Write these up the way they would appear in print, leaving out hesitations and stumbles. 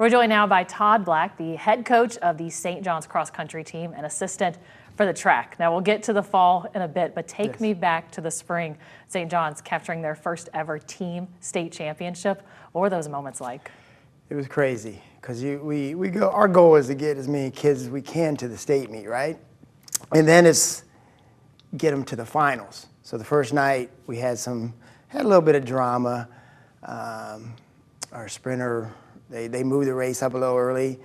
We're joined now by Todd Black, the head coach of the St. John's cross country team and assistant for the track. Now we'll get to the fall in a bit, but take me back to the spring. St. John's capturing their first ever team state championship. What were those moments like? It was crazy because our goal is to get as many kids as we can to the state meet, right? And then it's get them to the finals. So the first night we had a little bit of drama. Our sprinter, they moved the race up a little early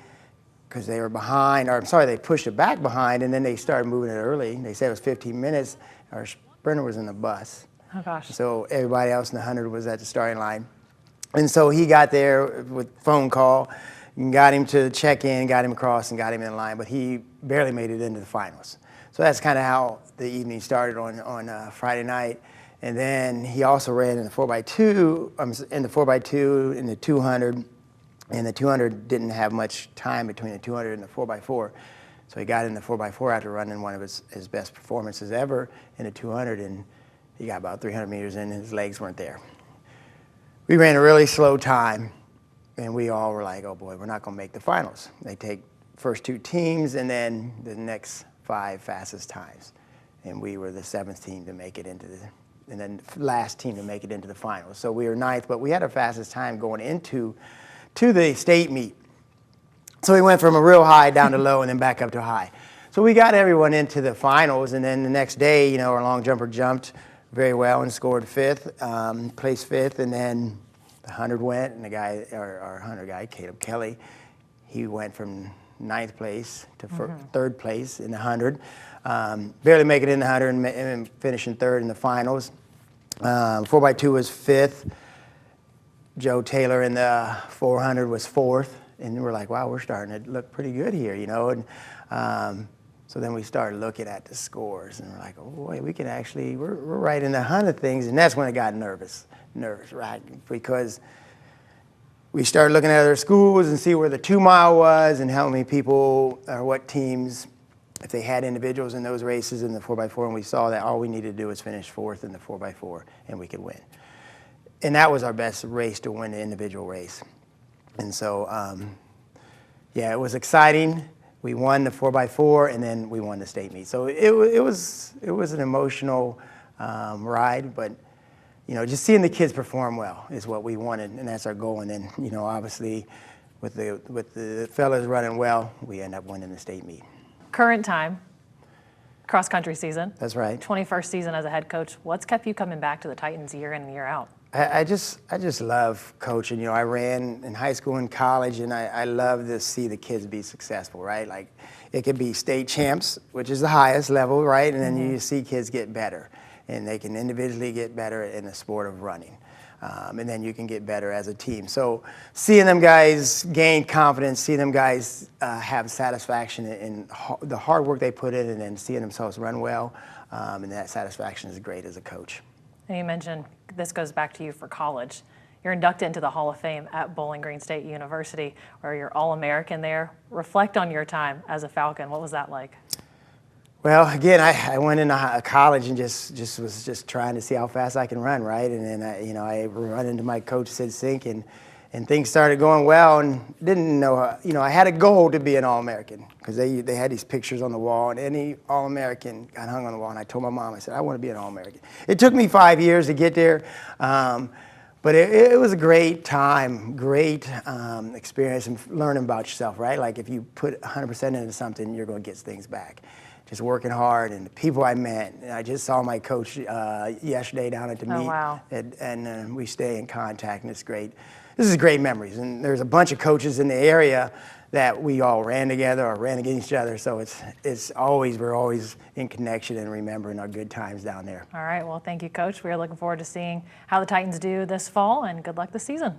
because they were behind, or I'm sorry, they pushed it back behind, and then they started moving it early. They said it was 15 minutes. Our sprinter was in the bus. Oh gosh. So everybody else in the 100 was at the starting line. And so he got there with phone call, and got him to check in, got him across, and got him in line, but he barely made it into the finals. So that's kind of how the evening started on Friday night. And then he also ran in the 4x2, in the 4x2, in the 200, and the 200 didn't have much time between the 200 and the 4x4. So he got in the 4x4 after running one of his best performances ever in the 200, and he got about 300 meters in and his legs weren't there. We ran a really slow time, and we all were like, oh boy, we're not gonna make the finals. They take first two teams and then the next 5 fastest times. And we were the 7th team to make it and then last team to make it into the finals. So we were 9th, but we had our fastest time going into the state meet. So we went from a real high down to low and then back up to high. So we got everyone into the finals, and then the next day, our long jumper jumped very well and scored 5th, placed 5th, and then the 100 went, and the guy, our 100 guy, Caleb Kelly, he went from 9th place to 3rd place in the 100. Barely make it in the 100 and finishing 3rd in the finals. 4x2 was 5th. Joe Taylor in the 400 was 4th. And we're like, wow, we're starting to look pretty good here, And so then we started looking at the scores, and we're like, oh boy, we can actually, we're right in the 100 things. And that's when it got nervous, right? Because we started looking at other schools and see where the 2-mile was and how many people or what teams, if they had individuals in those races in the 4x4, and we saw that all we needed to do was finish 4th in the 4x4 and we could win. And that was our best race to win the individual race. And so, yeah, it was exciting. We won the 4x4 and then we won the state meet. So it was an emotional ride, but just seeing the kids perform well is what we wanted, and that's our goal. And then, obviously, with the fellas running well, we end up winning the state meet. Current time, cross-country season. That's right. 21st season as a head coach. What's kept you coming back to the Titans year in and year out? I just love coaching. I ran in high school and college, and I love to see the kids be successful, right? Like, it could be state champs, which is the highest level, right? And then you see kids get better, and they can individually get better in the sport of running. And then you can get better as a team. So seeing them guys gain confidence, seeing them guys have satisfaction in the hard work they put in, and then seeing themselves run well, and that satisfaction is great as a coach. And you mentioned this goes back to you for college. You're inducted into the Hall of Fame at Bowling Green State University, where you're All-American there. Reflect on your time as a Falcon. What was that like? Well, again, I went into college and just was trying to see how fast I can run, right? And then I run into my coach, Sid Sink, and things started going well, and didn't know, I had a goal to be an All-American because they had these pictures on the wall, and any All-American got hung on the wall, and I told my mom, I said, I want to be an All-American. It took me 5 years to get there, but it was a great time, great experience, and learning about yourself, right? Like, if you put 100% into something, you're going to get things back. Just working hard, and the people I met. And I just saw my coach yesterday down at the meet. Oh, wow. And we stay in contact, and it's great. This is great memories, and there's a bunch of coaches in the area that we all ran together or ran against each other, so we're always in connection and remembering our good times down there. All right, well, thank you, Coach. We are looking forward to seeing how the Titans do this fall, and good luck this season.